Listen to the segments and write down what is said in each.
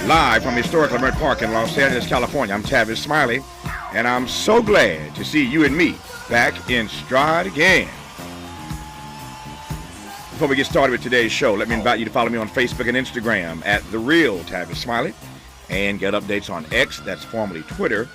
Live from historic Leimert Park in Los Angeles, California, I'm Tavis Smiley, and I'm so glad to see you and me back in stride again. Before we get started with today's show, let me invite you to follow me on Facebook and Instagram at The Real Tavis Smiley, and get updates on X, that's formerly Twitter,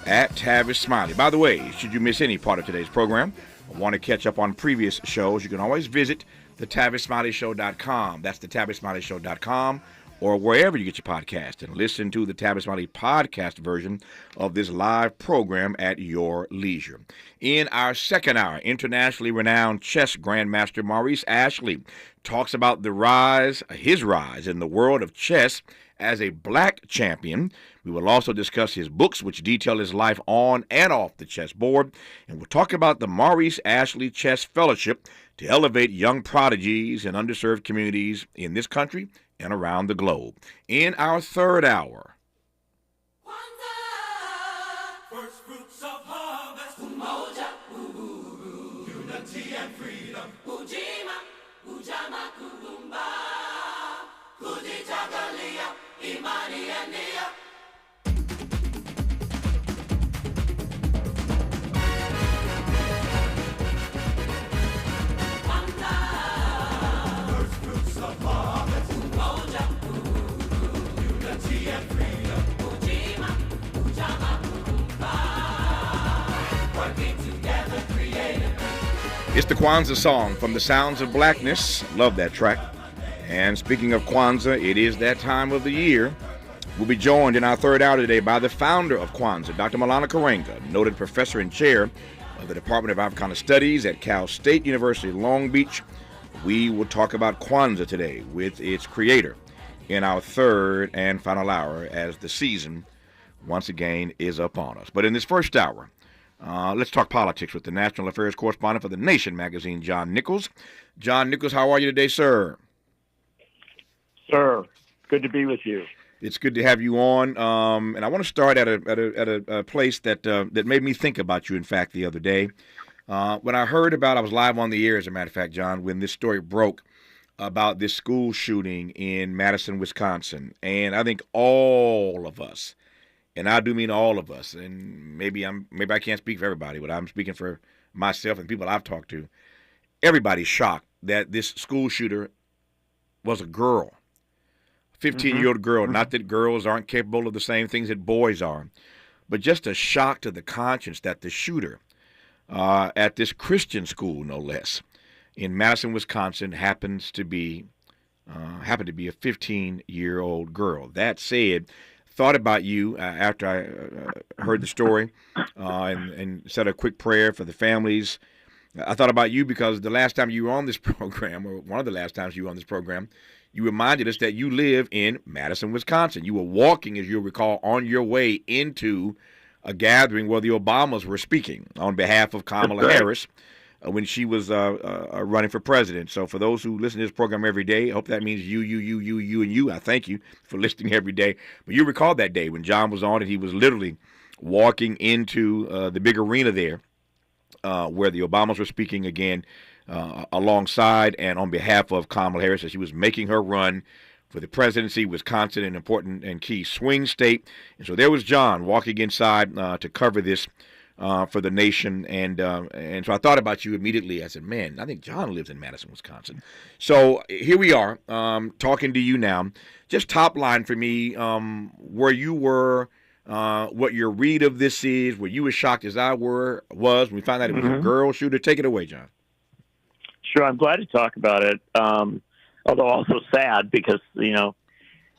at Tavis Smiley. By the way, should you miss any part of today's program or want to catch up on previous shows, you can always visit thetavissmileyshow.com. That's thetavissmileyshow.com, or wherever you get your podcast, and listen to the Tavis Smiley podcast version of this live program at your leisure. In our second hour, internationally renowned chess grandmaster Maurice Ashley talks about his rise in the world of chess as a black champion. We will also discuss his books, which detail his life on and off the chessboard, and we'll talk about the Maurice Ashley Chess Fellowship to elevate young prodigies in underserved communities in this country and around the globe. In our third hour, first fruits of harvest, umoja, unity and freedom, ujima, ujama, kudumba, kujitagalia, imani and nia. It's the Kwanzaa song from the Sounds of Blackness. Love that track. And speaking of Kwanzaa, it is that time of the year. We'll be joined in our third hour today by the founder of Kwanzaa, Dr. Malana Karenga, noted professor and chair of the Department of Africana Studies at Cal State University, Long Beach. We will talk about Kwanzaa today with its creator in our third and final hour as the season once again is upon us. But in this first hour, let's talk politics with the national affairs correspondent for The Nation magazine, John Nichols. John Nichols, how are you today, sir? Sir, good to be with you. It's good to have you on, and I want to start at a place that made me think about you. In fact, the other day, when I heard about, I was live on the air, as a matter of fact, John, when this story broke about this school shooting in Madison, Wisconsin, and I think all of us. And I do mean all of us, and maybe I can't speak for everybody, but I'm speaking for myself and people I've talked to. Everybody's shocked that this school shooter was a girl, a 15-year-old girl. Not that girls aren't capable of the same things that boys are, but just a shock to the conscience that the shooter at this Christian school, no less, in Madison, Wisconsin, happened to be a 15-year-old girl. That said, thought about you after I heard the story and said a quick prayer for the families. I thought about you because the last time you were on this program, or one of the last times you were on this program, you reminded us that you live in Madison, Wisconsin. You were walking, as you'll recall, on your way into a gathering where the Obamas were speaking on behalf of Kamala Harris when she was running for president. So for those who listen to this program every day, I hope that means you, and you. I thank you for listening every day. But you recall that day when John was on and he was literally walking into the big arena there where the Obamas were speaking again alongside and on behalf of Kamala Harris as she was making her run for the presidency. Wisconsin, an important and key swing state. And so there was John walking inside to cover this for the nation, and so I thought about you immediately. I said, man, I think John lives in Madison, Wisconsin. So here we are, talking to you now. Just top line for me, where you were, what your read of this is, were you as shocked as I was when we found out it was a girl shooter? Take it away, John. Sure, I'm glad to talk about it, although also sad because,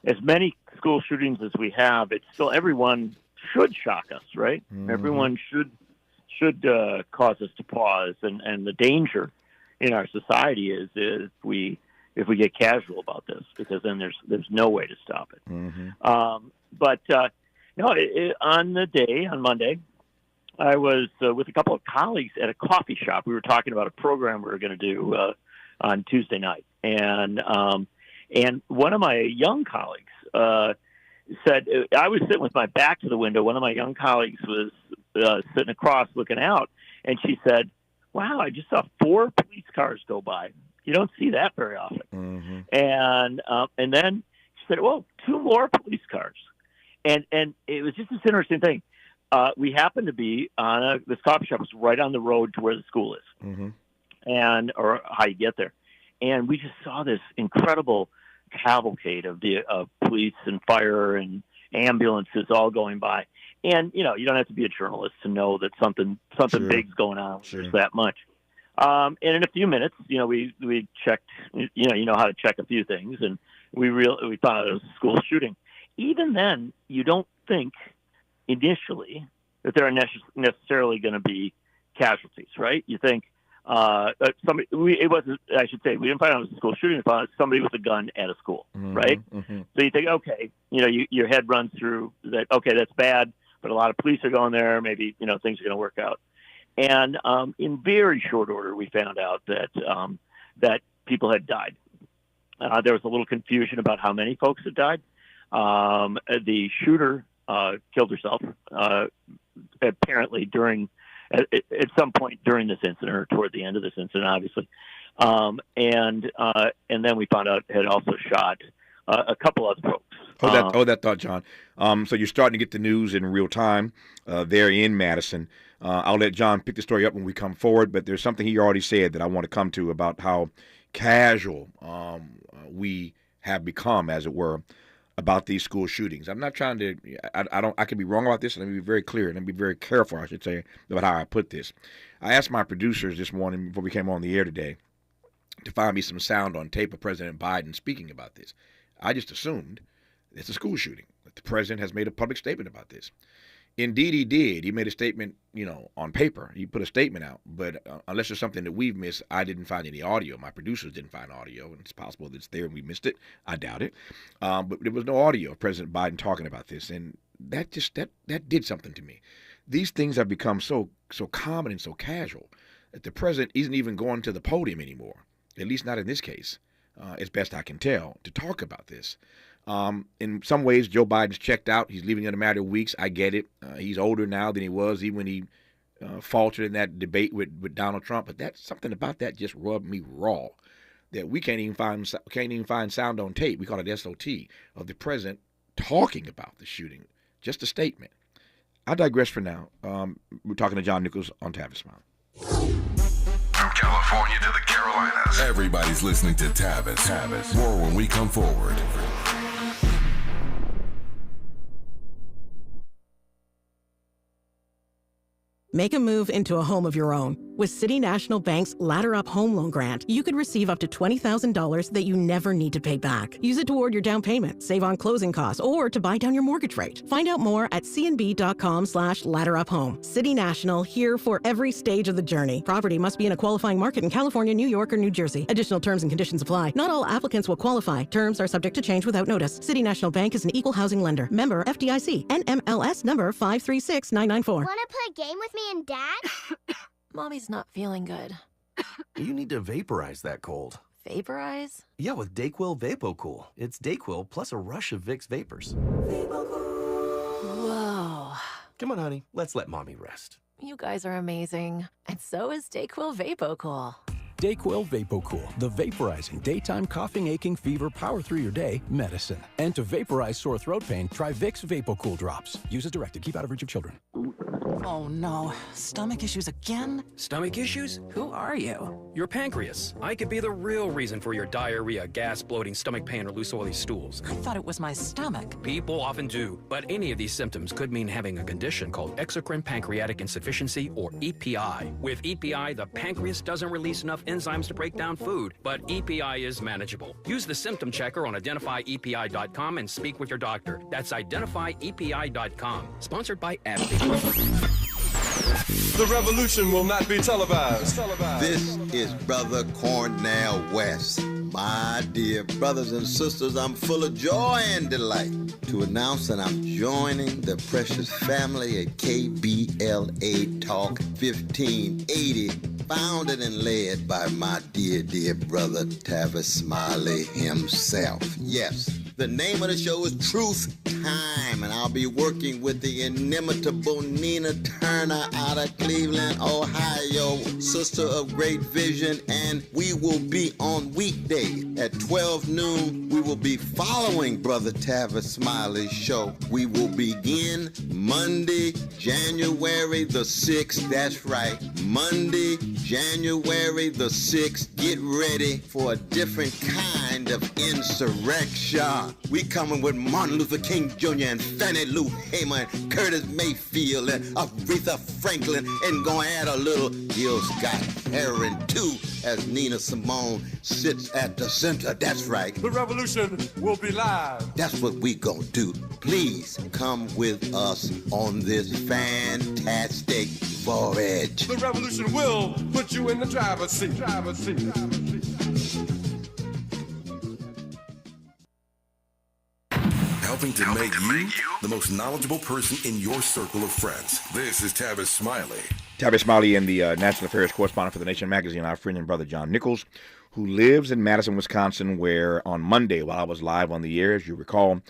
as many school shootings as we have, it's still everyone should shock us, right? Everyone should cause us to pause, and the danger in our society is if we get casual about this, because then there's no way to stop it. But on Monday, I was with a couple of colleagues at a coffee shop. We were talking about a program we were going to do on Tuesday night, and one of my young colleagues said, I was sitting with my back to the window. One of my young colleagues was sitting across looking out, and she said, wow, I just saw 4 police cars go by. You don't see that very often. And then said, "Well, 2 more police cars," and it was just this interesting thing. We happened to be on this coffee shop was right on the road to where the school is, or how you get there, and we just saw this incredible cavalcade of police and fire and ambulances all going by. And you don't have to be a journalist to know that something Sure. big's going on. There's that much. And in a few minutes, we checked. You know how to check a few things, and we thought it was a school shooting. Even then, you don't think initially that there are necessarily going to be casualties, right? You think somebody. It wasn't. I should say we didn't find out it was a school shooting. We found out somebody with a gun at a school, right? So you think, okay, your head runs through that. Okay, that's bad, but a lot of police are going there. Maybe things are going to work out. And in very short order, we found out that people had died. There was a little confusion about how many folks had died. The shooter killed herself apparently at some point during this incident, or toward the end of this incident, obviously. And then we found out had also shot a couple other folks. That thought, John. So you're starting to get the news in real time there in Madison. I'll let John pick the story up when we come forward, but there's something he already said that I want to come to about how casual we have become, as it were, about these school shootings. I'm not trying to. I could be wrong about this, and let me be very clear, and let me be very careful, I should say, about how I put this. I asked my producers this morning before we came on the air today to find me some sound on tape of President Biden speaking about this. I just assumed it's a school shooting, that the president has made a public statement about this. Indeed, he did. He made a statement, on paper. He put a statement out. But unless there's something that we've missed, I didn't find any audio. My producers didn't find audio, and it's possible that it's there and we missed it. I doubt it. But there was no audio of President Biden talking about this, and that did something to me. These things have become so common and so casual that the president isn't even going to the podium anymore, at least not in this case, as best I can tell, to talk about this. In some ways, Joe Biden's checked out. He's leaving in a matter of weeks. I get it. He's older now than he was, even when he faltered in that debate with Donald Trump. But that's something about that just rubbed me raw. That we can't even find sound on tape. We call it SOT of the president talking about the shooting. Just a statement. I digress for now. We're talking to John Nichols on Tavis Smiley. From California to the Carolinas, everybody's listening to Tavis. More when we come forward. Make a move into a home of your own. With City National Bank's Ladder Up Home Loan Grant, you could receive up to $20,000 that you never need to pay back. Use it toward your down payment, save on closing costs, or to buy down your mortgage rate. Find out more at cnb.com/ladderuphome. City National, here for every stage of the journey. Property must be in a qualifying market in California, New York, or New Jersey. Additional terms and conditions apply. Not all applicants will qualify. Terms are subject to change without notice. City National Bank is an equal housing lender. Member FDIC. NMLS number 536994. Want to play a game with me and Dad? Mommy's not feeling good. You need to vaporize that cold. Vaporize? Yeah, with Dayquil VapoCool. It's Dayquil plus a rush of Vicks vapors. Whoa. Come on, honey. Let's let Mommy rest. You guys are amazing. And so is Dayquil VapoCool. Dayquil VapoCool, the vaporizing daytime coughing, aching, fever, power through your day medicine. And to vaporize sore throat pain, try Vicks VapoCool drops. Use as directed. Keep out of reach of children. Oh no, stomach issues again? Stomach issues? Who are you? Your pancreas. I could be the real reason for your diarrhea, gas, bloating, stomach pain, or loose oily stools. I thought it was my stomach. People often do, but any of these symptoms could mean having a condition called exocrine pancreatic insufficiency, or EPI. With EPI, the pancreas doesn't release enough enzymes to break down food, but EPI is manageable. Use the symptom checker on identifyepi.com and speak with your doctor. That's identifyepi.com. Sponsored by AbbVie. The revolution will not be televised. This is Brother Cornell West. My dear brothers and sisters, I'm full of joy and delight to announce that I'm joining the precious family at KBLA Talk 1580, founded and led by my dear brother Tavis Smiley himself. Yes, The name of the show is Truth Time, and I'll be working with the inimitable Nina Turner out of Cleveland, Ohio, sister of great vision, and we will be on weekday at 12 noon. We will be following Brother Tavis Smiley's show. We will begin Monday, January the 6th. That's right, Monday, January the 6th. Get ready for a different kind of insurrection. We coming with Martin Luther King Jr. and Fannie Lou Hamer and Curtis Mayfield and Aretha Franklin, and gonna add a little Gil Scott Heron too, as Nina Simone sits at the center. That's right. The revolution will be live. That's what we gonna do. Please come with us on this fantastic voyage. The revolution will put you in the driver's seat. Driver's seat. Helping to make you the most knowledgeable person in your circle of friends. This is Tavis Smiley. Tavis Smiley and the National Affairs correspondent for The Nation magazine, our friend and brother John Nichols, who lives in Madison, Wisconsin, where on Monday, while I was live on the air, as you recall,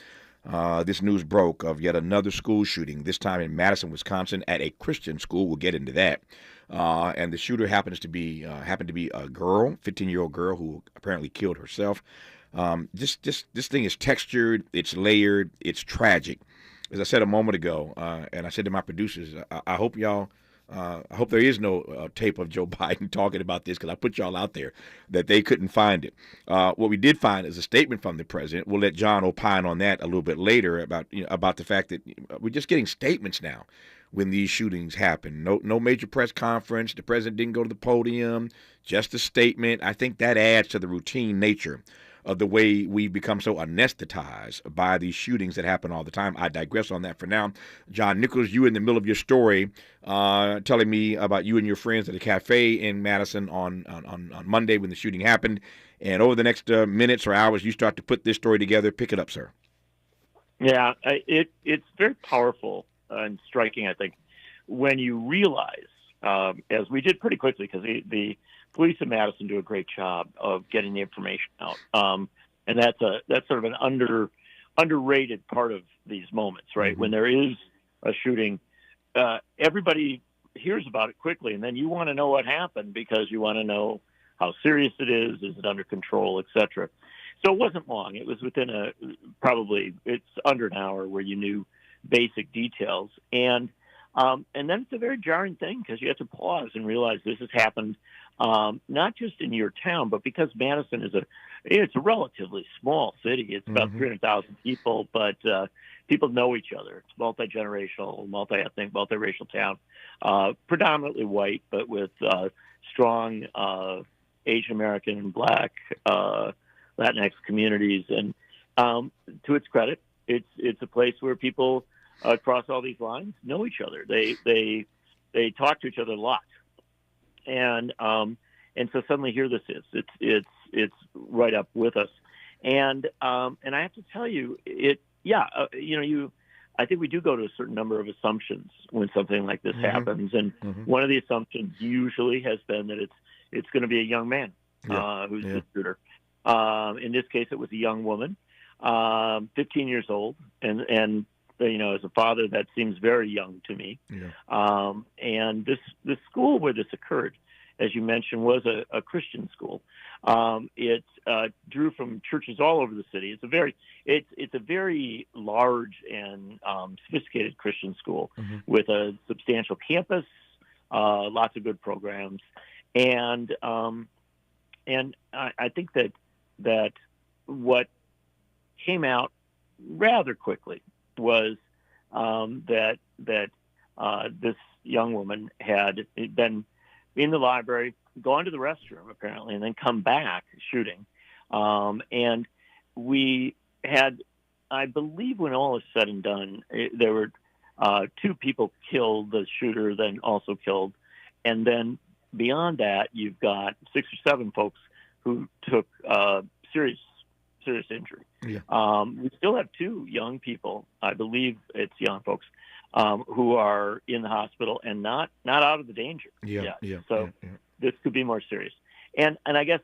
this news broke of yet another school shooting, this time in Madison, Wisconsin, at a Christian school. We'll get into that. And the shooter happened to be a girl, 15-year-old girl, who apparently killed herself. This thing is textured, it's layered, it's tragic. As I said a moment ago, and I said to my producers, I hope y'all, I hope there is no tape of Joe Biden talking about this, because I put y'all out there that they couldn't find it. What we did find is a statement from the president. We'll let John opine on that a little bit later about the fact that we're just getting statements now when these shootings happen. No major press conference. The president didn't go to the podium, just a statement. I think that adds to the routine nature of the way we become so anesthetized by these shootings that happen all the time. I digress on that for now. John Nichols, you in the middle of your story, telling me about you and your friends at a cafe in Madison on Monday when the shooting happened. And over the next minutes or hours, you start to put this story together. Pick it up, sir. Yeah, it's very powerful and striking, I think, when you realize, as we did pretty quickly, because the police in Madison do a great job of getting the information out, and that's sort of an underrated part of these moments, right? Mm-hmm. When there is a shooting, everybody hears about it quickly, and then you want to know what happened because you want to know how serious it is it under control, etc. So it wasn't long. It was within it's under an hour where you knew basic details, and then it's a very jarring thing because you have to pause and realize this has happened. Not just in your town, but because Madison it's a relatively small city. It's about 300,000 people, but people know each other. It's multi-generational, multi-ethnic, multiracial town, predominantly white, but with strong Asian American and Black Latinx communities. And to its credit, it's a place where people across all these lines know each other. They talk to each other a lot. And so suddenly here this is. It's right up with us, and I have to tell you, I think we do go to a certain number of assumptions when something like this happens, and one of the assumptions usually has been that it's going to be a young man who's the shooter. In this case, it was a young woman, 15 years old, and as a father, that seems very young to me. Yeah. And this school where this occurred, as you mentioned, was a Christian school. It drew from churches all over the city. It's a very large and sophisticated Christian school with a substantial campus, lots of good programs, and I think that what came out rather quickly was that this young woman had been in the library, gone to the restroom apparently, and then come back shooting. And we had, I believe, when all is said and done, there were 2 people killed, the shooter then also killed, and then beyond that, you've got 6 or 7 folks who took serious injury. Yeah. We still have 2 young people, I believe it's young folks, who are in the hospital and not out of the danger yet. So this could be more serious. And I guess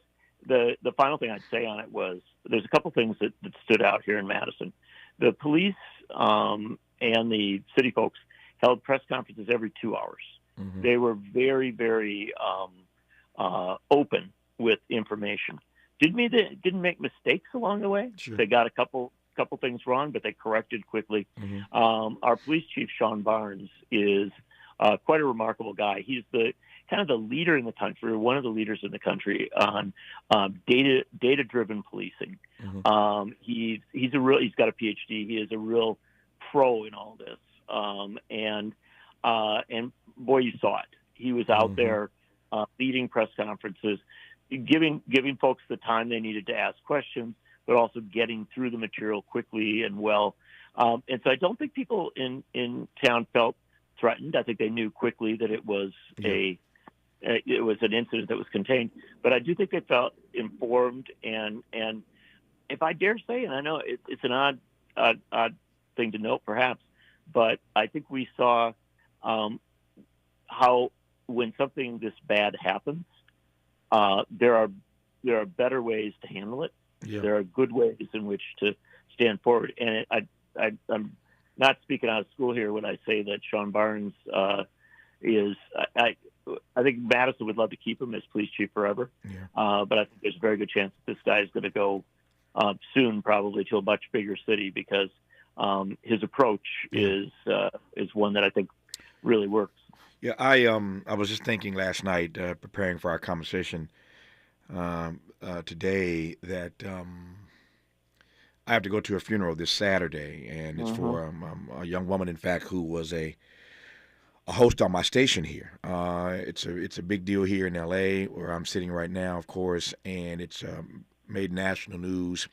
the final thing I'd say on it was there's a couple things that stood out here in Madison. The police and the city folks held press conferences every 2 hours. Mm-hmm. They were very, very open with information. Didn't make mistakes along the way. Sure. They got a couple things wrong, but they corrected quickly. Mm-hmm. Our police chief, Sean Barnes, is quite a remarkable guy. He's the kind of the leader in the country, or one of the leaders in the country on data-driven policing. Mm-hmm. He's got a PhD. He is a real pro in all this. And boy, you saw it. He was out mm-hmm. there leading press conferences, giving folks the time they needed to ask questions, but also getting through the material quickly and well. And so I don't think people in town felt threatened. I think they knew quickly that it was an incident that was contained. But I do think they felt informed. And if I dare say, and I know it's an odd thing to note perhaps, but I think we saw how when something this bad happens, there are better ways to handle it. Yeah. There are good ways in which to stand forward. And I'm not speaking out of school here when I say that Sean Barnes is. I think Madison would love to keep him as police chief forever. Yeah. But I think there's a very good chance that this guy is going to go soon, probably to a much bigger city, because his approach is one that I think really works. Yeah, I was just thinking last night, preparing for our conversation today, that I have to go to a funeral this Saturday, and it's for a young woman, in fact, who was a host on my station here. It's a big deal here in L.A., where I'm sitting right now, of course, and it's made national news.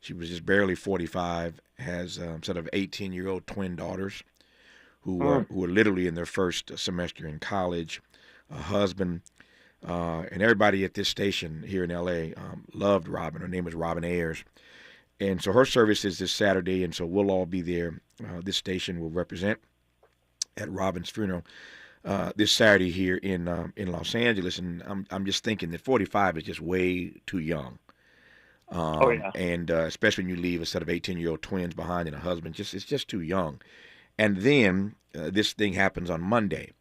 She was just barely 45, has sort of 18-year-old twin daughters who were literally in their first semester in college, a husband, and everybody at this station here in L.A. Loved Robin. Her name is Robin Ayers. And so her service is this Saturday, and so we'll all be there. This station will represent at Robin's funeral this Saturday here in Los Angeles. And I'm just thinking that 45 is just way too young. And especially when you leave a set of 18-year-old twins behind and a husband, it's just too young. And then this thing happens on Monday.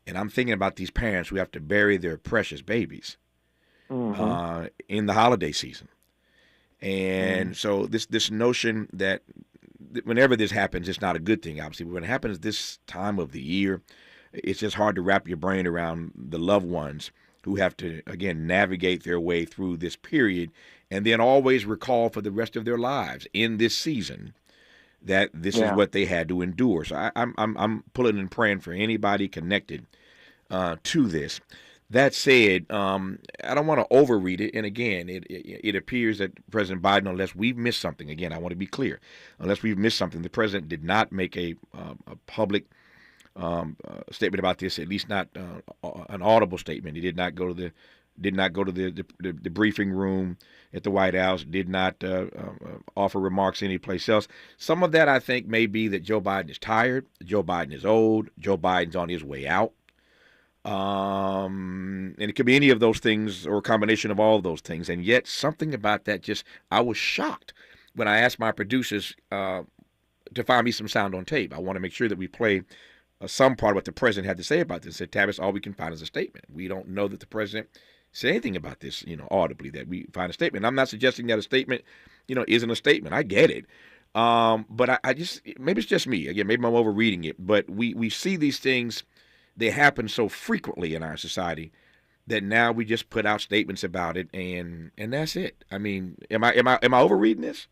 And I'm thinking about these parents who have to bury their precious babies in the holiday season. And so this notion that whenever this happens, it's not a good thing, obviously. But when it happens this time of the year, it's just hard to wrap your brain around the loved ones who have to, again, navigate their way through this period and then always recall for the rest of their lives in this season that this is what they had to endure. So I'm pulling and praying for anybody connected to this. That said, I don't want to overread it. And again, it appears that President Biden, unless we've missed something, again, I want to be clear, unless we've missed something, the president did not make a public statement about this, at least not an audible statement. He did not go to the briefing room at the White House, did not offer remarks anyplace else. Some of that, I think, may be that Joe Biden is tired, Joe Biden is old, Joe Biden's on his way out. And it could be any of those things or a combination of all of those things. And yet something about that I was shocked when I asked my producers to find me some sound on tape. I want to make sure that we play some part of what the president had to say about this. I said, Tavis, all we can find is a statement. We don't know that the president said anything about this, audibly, that we find a statement. And I'm not suggesting that a statement, isn't a statement. I get it. But I just, maybe it's just me. Again, maybe I'm overreading it. But we see these things. They happen so frequently in our society that now we just put out statements about it, and that's it. I mean, am I overreading this?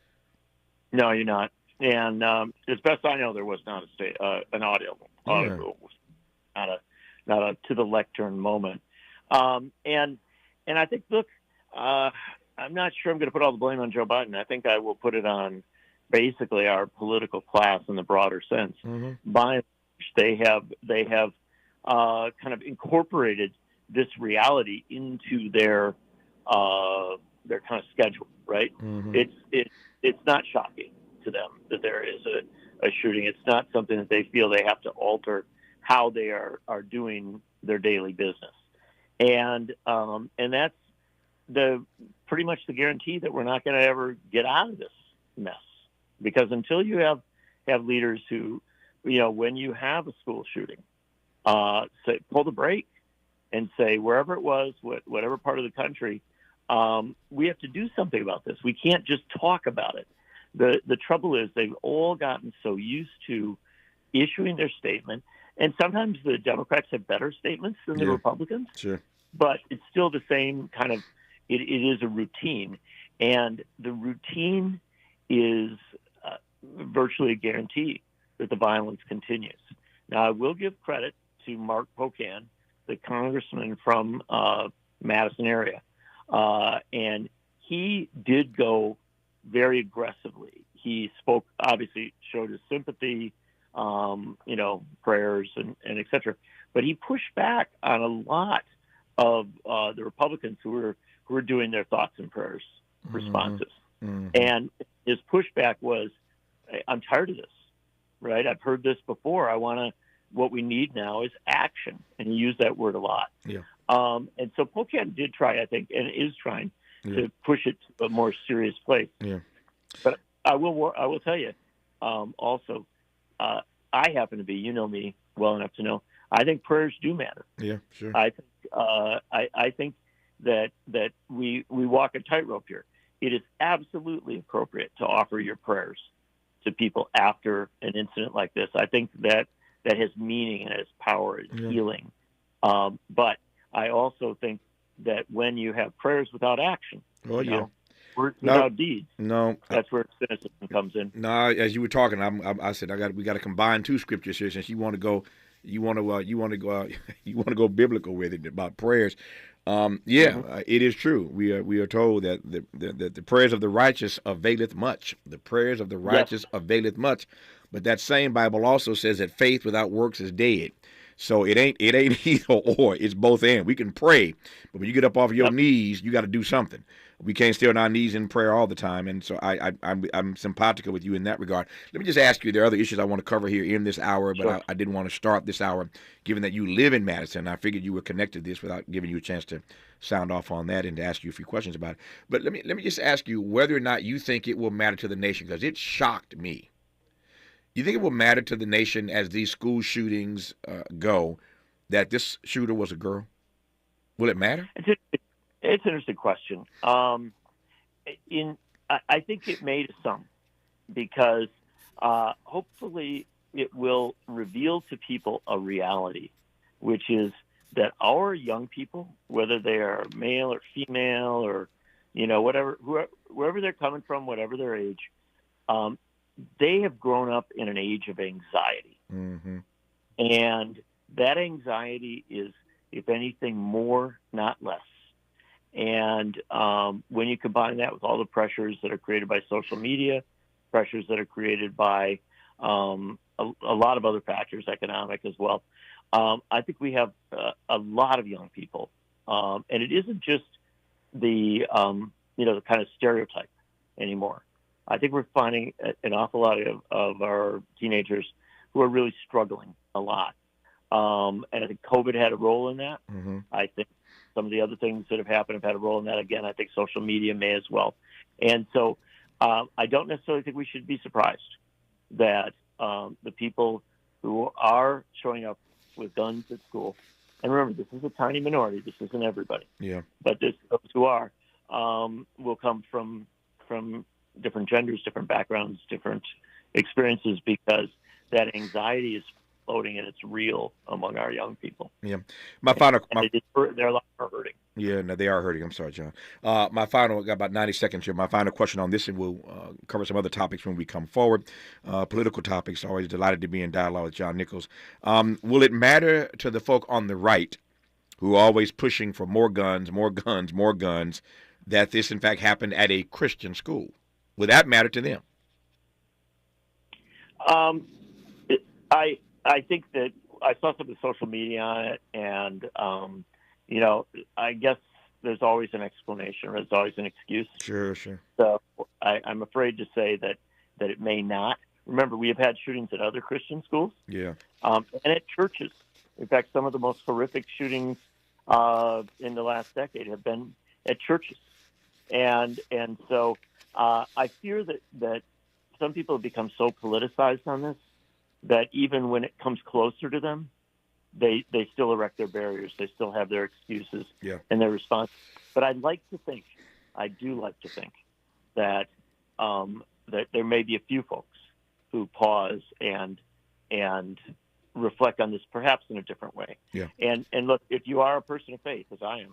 No, you're not. And as best I know, there was not an audio, not a to the lectern moment. And I think, look, I'm not sure I'm going to put all the blame on Joe Biden. I think I will put it on basically our political class in the broader sense. By and large, they have kind of incorporated this reality into their kind of schedule, right? It's not shocking to them that there is a shooting. It's not something that they feel they have to alter how they are doing their daily business, and pretty much the guarantee that we're not going to ever get out of this mess, because until you have leaders who, when you have a school shooting, say pull the brake and say wherever it was, whatever part of the country, we have to do something about this. We can't just talk about it. The trouble is they've all gotten so used to issuing their statement, and sometimes the Democrats have better statements than the Republicans. Sure. But it's still the same kind of, it is a routine. And the routine is virtually a guarantee that the violence continues. Now, I will give credit to Mark Pocan, the congressman from Madison area. And he did go very aggressively. He spoke, obviously showed his sympathy, prayers and et cetera. But he pushed back on a lot of the Republicans who were doing their thoughts and prayers responses. Mm-hmm. And his pushback was, I'm tired of this, right? I've heard this before. What we need now is action. And he used that word a lot. Yeah. And so Pocan did try, I think, and is trying to push it to a more serious place. Yeah. But I will tell you, also, I happen to be, you know me well enough to know, I think prayers do matter. Yeah, sure. I think that we walk a tightrope here. It is absolutely appropriate to offer your prayers to people after an incident like this. I think that has meaning and has power and healing. But I also think that when you have prayers without action, words without deeds, that's where cynicism comes in. No, as you were talking, I said we got to combine two scriptures here, since you want to go biblical with it about prayers. It is true. We are told that the prayers of the righteous availeth much. The prayers of the righteous availeth much. But that same Bible also says that faith without works is dead. So it ain't either or. It's both and. We can pray, but when you get up off your knees, you got to do something. We can't stay on our knees in prayer all the time. And so I'm simpatico with you in that regard. Let me just ask you, there are other issues I want to cover here in this hour, but I didn't want to start this hour, given that you live in Madison. I figured you were connected to this without giving you a chance to sound off on that and to ask you a few questions about it. But let me just ask you whether or not you think it will matter to the nation, because it shocked me. You think it will matter to the nation as these school shootings go that this shooter was a girl? Will it matter? It's an interesting question. I think it may to some, because hopefully it will reveal to people a reality, which is that our young people, whether they are male or female or wherever they're coming from, whatever their age, they have grown up in an age of anxiety. Mm-hmm. And that anxiety is, if anything, more, not less. And when you combine that with all the pressures that are created by social media, pressures that are created by a lot of other factors, economic as well, I think we have a lot of young people. And it isn't just the kind of stereotype anymore. I think we're finding an awful lot of our teenagers who are really struggling a lot. And I think COVID had a role in that. Mm-hmm. I think some of the other things that have happened have had a role in that. Again, I think social media may as well. And so I don't necessarily think we should be surprised that the people who are showing up with guns at school, and remember, this is a tiny minority. This isn't everybody. Yeah. But those who are will come from different genders, different backgrounds, different experiences, because that anxiety is floating and it's real among our young people. Yeah. They're a lot more hurting. Yeah, no, they are hurting. I'm sorry, John. Got about 90 seconds here. My final question on this, and we'll cover some other topics when we come forward. Political topics. Always delighted to be in dialogue with John Nichols. Will it matter to the folk on the right who are always pushing for more guns, that this, in fact, happened at a Christian school? Would that matter to them? I think that I saw some of the social media on it, and I guess there's always an explanation, or there's always an excuse. Sure. So I'm afraid to say that it may not. Remember, we have had shootings at other Christian schools. Yeah. And at churches. In fact, some of the most horrific shootings in the last decade have been at churches. And so I fear that some people have become so politicized on this that even when it comes closer to them, they still erect their barriers. They still have their excuses and their response. But I do like to think that that there may be a few folks who pause and reflect on this perhaps in a different way. Yeah. And look, if you are a person of faith, as I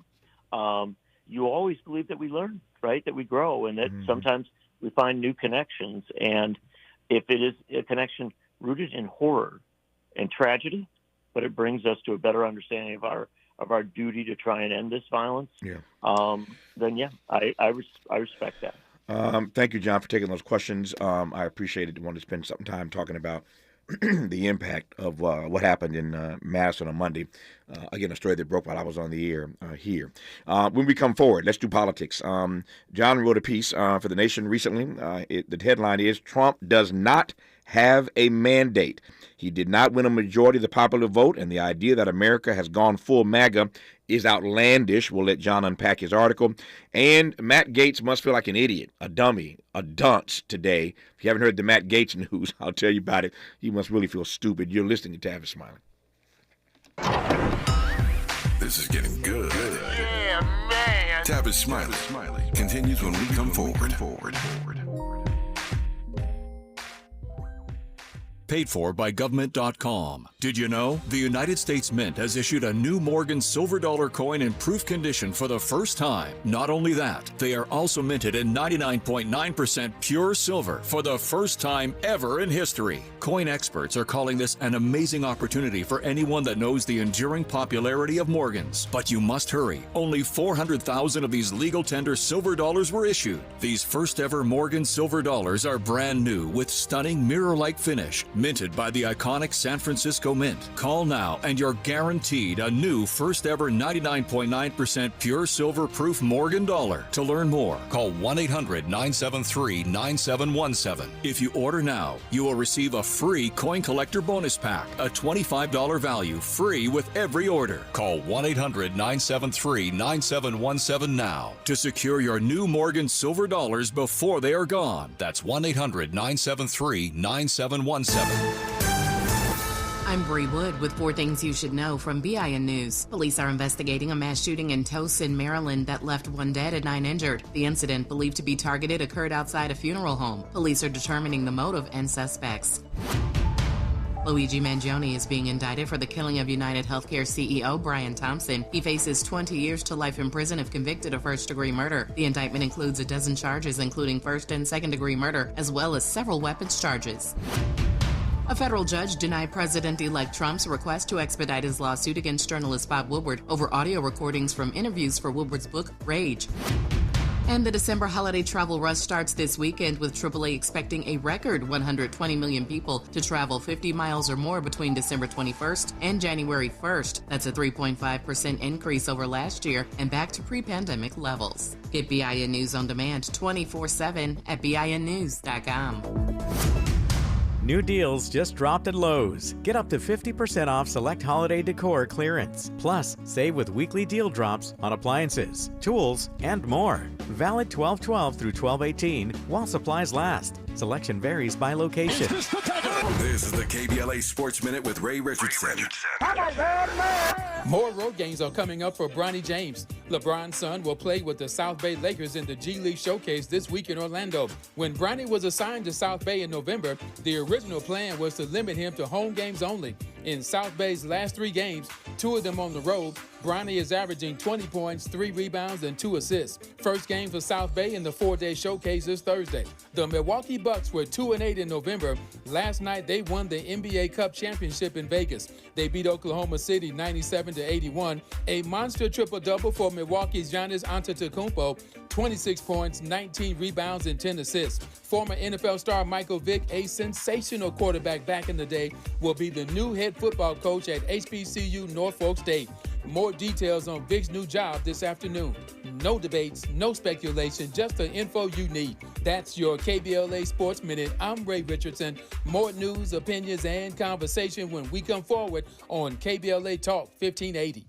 am, you always believe that we learn, right? That we grow, and that sometimes we find new connections. And if it is a connection rooted in horror and tragedy, but it brings us to a better understanding of our duty to try and end this violence, then I respect that. Thank you, John, for taking those questions. I appreciate it. I wanted to spend some time talking about the impact of what happened in Madison on Monday. Again, a story that broke while I was on the air here. When we come forward, let's do politics. John wrote a piece for The Nation recently. The headline is, Trump does not have a mandate. He did not win a majority of the popular vote, and the idea that America has gone full MAGA is outlandish. We'll let John unpack his article. And Matt Gaetz must feel like an idiot, a dummy, a dunce today. If you haven't heard the Matt Gaetz news, I'll tell you about it. He must really feel stupid. You're listening to Tavis Smiley. This is getting good. Yeah, man. Tavis Smiley continues when we come forward. Paid for by government.com. Did you know the United States Mint has issued a new Morgan silver dollar coin in proof condition for the first time? Not only that, they are also minted in 99.9% pure silver for the first time ever in history. Coin experts are calling this an amazing opportunity for anyone that knows the enduring popularity of Morgans. But you must hurry. Only 400,000 of these legal tender silver dollars were issued. These first ever Morgan silver dollars are brand new with stunning mirror-like finish, minted by the iconic San Francisco Mint. Call now and you're guaranteed a new first ever 99.9% pure silver proof Morgan dollar. To learn more, call 1-800-973-9717. If you order now, you will receive a free coin collector bonus pack, a $25 value, free with every order. Call 1-800-973-9717 now to secure your new Morgan silver dollars before they are gone. That's 1-800-973-9717. I'm Bree Wood with 4 things you should know from BIN News. Police are investigating a mass shooting in Towson, Maryland that left 1 dead and 9 injured. The incident, believed to be targeted, occurred outside a funeral home. Police are determining the motive and suspects. Luigi Mangione is being indicted for the killing of United Healthcare CEO Brian Thompson. He faces 20 years to life in prison if convicted of first-degree murder. The indictment includes a dozen charges, including first- and second-degree murder, as well as several weapons charges. A federal judge denied President-elect Trump's request to expedite his lawsuit against journalist Bob Woodward over audio recordings from interviews for Woodward's book, Rage. And the December holiday travel rush starts this weekend, with AAA expecting a record 120 million people to travel 50 miles or more between December 21st and January 1st. That's a 3.5% increase over last year and back to pre-pandemic levels. Get BIN News on demand 24/7 at BINnews.com. New deals just dropped at Lowe's. Get up to 50% off select holiday decor clearance. Plus, save with weekly deal drops on appliances, tools, and more. Valid 12/12 through 12/18 while supplies last. Selection varies by location. This is the KBLA Sports Minute with Ray Richardson. More road games are coming up for Bronny James. LeBron's son will play with the South Bay Lakers in the G League Showcase this week in Orlando. When Bronny was assigned to South Bay in November, the original plan was to limit him to home games only. In South Bay's last 3 games, 2 of them on the road, Bronny is averaging 20 points, 3 rebounds, and 2 assists. First game for South Bay in the 4-day showcase is Thursday. The Milwaukee Bucks were 2-8 in November. Last night, they won the NBA Cup championship in Vegas. They beat Oklahoma City 97-81. A monster triple-double for Milwaukee's Giannis Antetokounmpo, 26 points, 19 rebounds, and 10 assists. Former NFL star Michael Vick, a sensational quarterback back in the day, will be the new head football coach at HBCU Norfolk State. More details on Vick's new job this afternoon. No debates, no speculation, just the info you need. That's your KBLA Sports Minute. I'm Ray Richardson. More news, opinions, and conversation when we come forward on KBLA Talk 1580.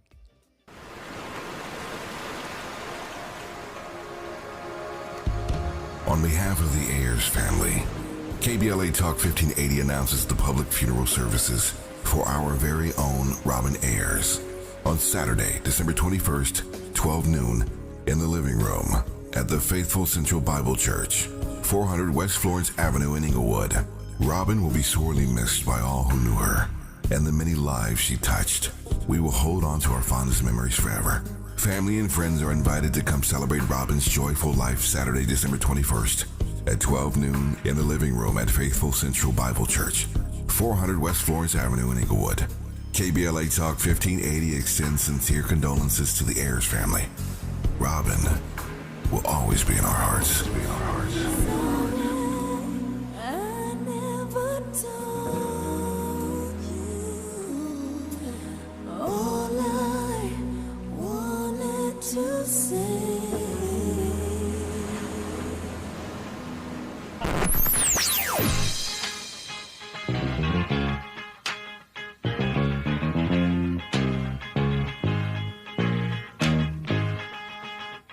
On behalf of the Ayers family, KBLA Talk 1580 announces the public funeral services for our very own Robin Ayers on Saturday, December 21st, 12 noon, in the living room at the Faithful Central Bible Church, 400 West Florence Avenue in Inglewood. Robin will be sorely missed by all who knew her and the many lives she touched. We will hold on to our fondest memories forever. Family and friends are invited to come celebrate Robin's joyful life Saturday, December 21st at 12 noon in the living room at Faithful Central Bible Church, 400 West Florence Avenue in Inglewood. KBLA Talk 1580 extends sincere condolences to the Ayers family. Robin will always be in our hearts.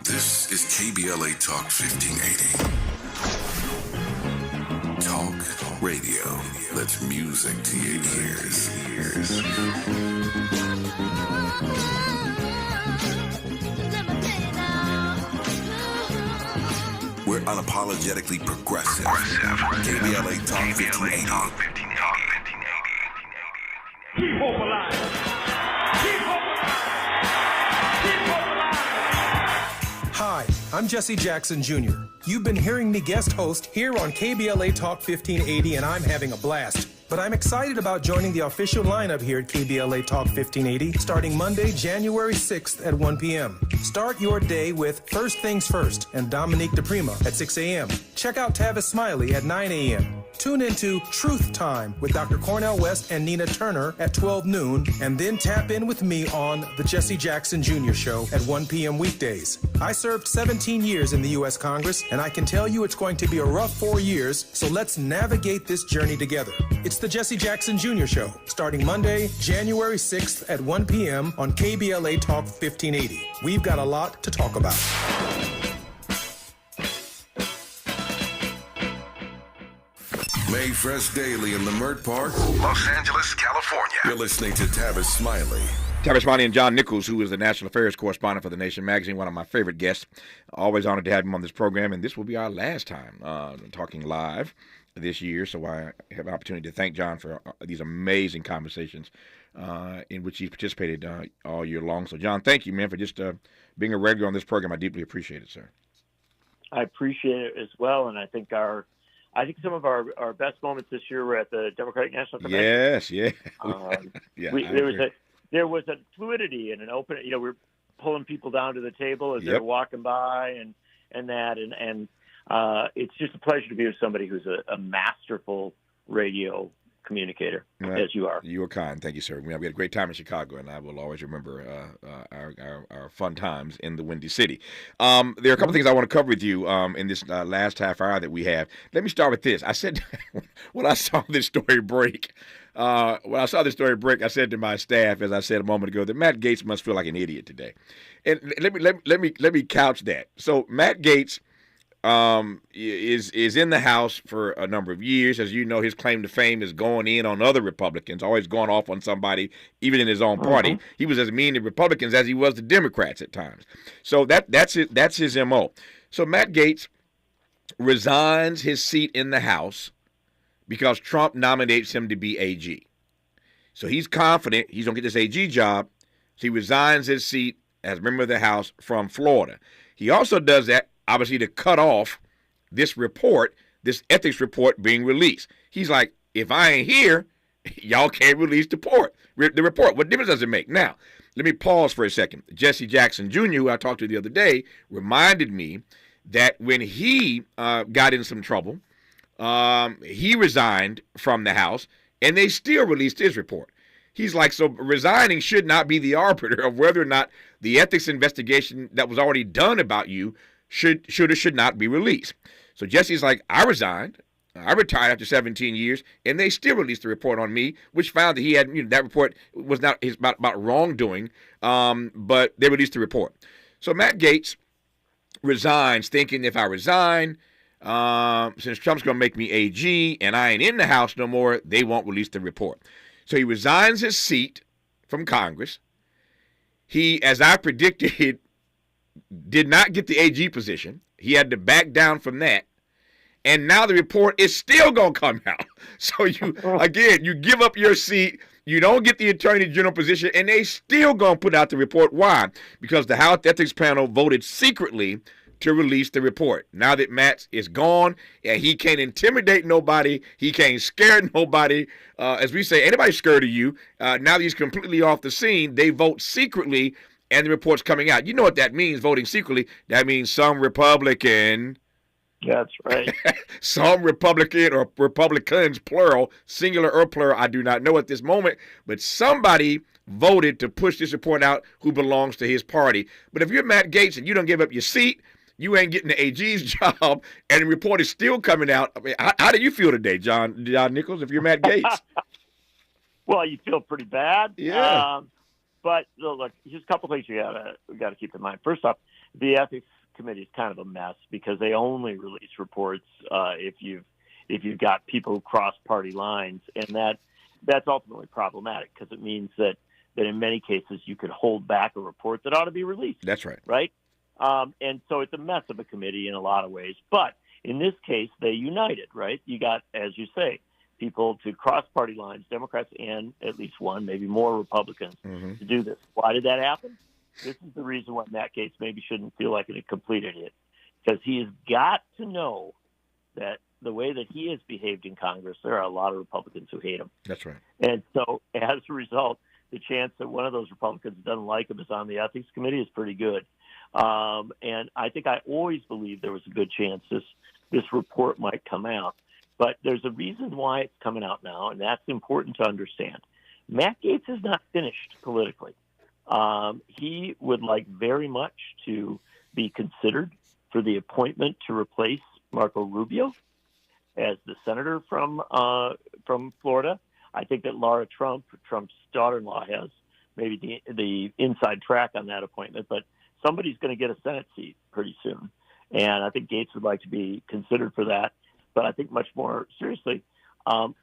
This is KBLA Talk 1580. Talk radio. That's music to your ears. We're unapologetically progressive. KBLA Talk 1580. Keep hope alive. Keep hope alive. Keep hope alive. Hi, I'm Jesse Jackson Jr. You've been hearing me guest host here on KBLA Talk 1580, and I'm having a blast. But I'm excited about joining the official lineup here at KBLA Talk 1580 starting Monday, January 6th at 1 p.m. Start your day with First Things First and Dominique DePrima at 6 a.m. Check out Tavis Smiley at 9 a.m. Tune into Truth Time with Dr. Cornell West and Nina Turner at 12 noon, and then tap in with me on The Jesse Jackson Jr. Show at 1 p.m. weekdays. I served 17 years in the U.S. Congress, and I can tell you it's going to be a rough 4 years, so let's navigate this journey together. It's The Jesse Jackson Jr. Show, starting Monday, January 6th at 1 p.m. on KBLA Talk 1580. We've got a lot to talk about. Mayfresh Daily in the Mert Park, Los Angeles, California. You're listening to Tavis Smiley. Tavis Smiley and John Nichols, who is the national affairs correspondent for The Nation magazine, one of my favorite guests. Always honored to have him on this program, and this will be our last time talking live this year, so I have an opportunity to thank John for these amazing conversations in which he's participated all year long. So, John, thank you, man, for just being a regular on this program. I deeply appreciate it, sir. I appreciate it as well, and I think some of our best moments this year were at the Democratic National Convention. Yes, yeah. There was a fluidity and an open, we're pulling people down to the table as they're walking by and it's just a pleasure to be with somebody who's a masterful radio communicator, as you are. You are kind. Thank you, sir. We had a great time in Chicago, and I will always remember our fun times in the Windy City. There are a couple things I want to cover with you in this last half hour that we have. Let me start with this. I said, when I saw this story break, I said to my staff, as I said a moment ago, that Matt Gaetz must feel like an idiot today. And let me couch that. So Matt Gaetz is in the House for a number of years. As you know, his claim to fame is going in on other Republicans, always going off on somebody, even in his own party. He was as mean to Republicans as he was to Democrats at times. So that's his MO. So Matt Gaetz resigns his seat in the House because Trump nominates him to be AG. So he's confident he's going to get this AG job. So he resigns his seat as a member of the House from Florida. He also does that, obviously, to cut off this report, this ethics report being released. He's like, if I ain't here, y'all can't release the report. What difference does it make? Now, let me pause for a second. Jesse Jackson Jr., who I talked to the other day, reminded me that when he got in some trouble, he resigned from the House, and they still released his report. He's like, so resigning should not be the arbiter of whether or not the ethics investigation that was already done about you should or should not be released. So Jesse's like, I resigned. I retired after 17 years, and they still released the report on me, which found that he had, that report was not about wrongdoing, but they released the report. So Matt Gaetz resigns, thinking if I resign, since Trump's going to make me AG and I ain't in the House no more, they won't release the report. So he resigns his seat from Congress. He, as I predicted, did not get the AG position. He had to back down from that. And now the report is still going to come out. So you give up your seat. You don't get the Attorney General position, and they still going to put out the report. Why? Because the House Ethics Panel voted secretly to release the report. Now that Matt is gone, and he can't intimidate nobody, he can't scare nobody. As we say, anybody scared of you. Now that he's completely off the scene, they vote secretly, and the report's coming out. You know what that means, voting secretly? That means some Republican. That's right. Some Republican or Republicans, plural, singular or plural, I do not know at this moment, but somebody voted to push this report out who belongs to his party. But if you're Matt Gaetz and you don't give up your seat, you ain't getting the AG's job, and the report is still coming out. I mean, how do you feel today, John Nichols, if you're Matt Gaetz? Well, you feel pretty bad. Yeah. But look, here's a couple things we got to keep in mind. First off, the ethics committee is kind of a mess because they only release reports if you've got people who cross party lines, and that's ultimately problematic because it means that in many cases you could hold back a report that ought to be released. That's right. Right. And so it's a mess of a committee in a lot of ways. But in this case, they united, right? You got, as you say, people to cross party lines, Democrats and at least one, maybe more Republicans, to do this. Why did that happen? This is the reason why Matt Gaetz maybe shouldn't feel like a complete idiot, because he has got to know that the way that he has behaved in Congress, there are a lot of Republicans who hate him. That's right. And so as a result, the chance that one of those Republicans doesn't like him is on the ethics committee is pretty good. And I think I always believed there was a good chance this report might come out. But there's a reason why it's coming out now, and that's important to understand. Matt Gaetz is not finished politically. He would like very much to be considered for the appointment to replace Marco Rubio as the senator from Florida. I think that Laura Trump, Trump's daughter-in-law, has maybe the inside track on that appointment, but somebody's going to get a Senate seat pretty soon. And I think Gaetz would like to be considered for that. But I think much more seriously,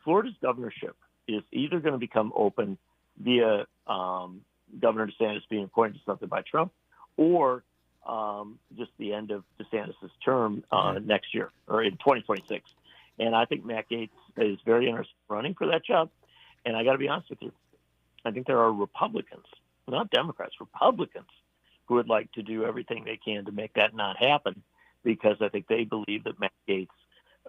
Florida's governorship is either going to become open via Governor DeSantis being appointed to something by Trump, or just the end of DeSantis' term next year or in 2026. And I think Matt Gaetz is very interested in running for that job. And I got to be honest with you, I think there are Republicans, not Democrats, Republicans, who would like to do everything they can to make that not happen, because I think they believe that Matt Gaetz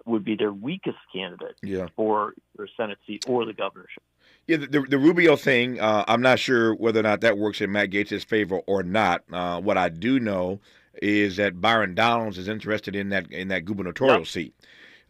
would be their weakest candidate for their Senate seat or the governorship. Yeah, the Rubio thing, I'm not sure whether or not that works in Matt Gaetz' favor or not. What I do know is that Byron Donalds is interested in that gubernatorial seat.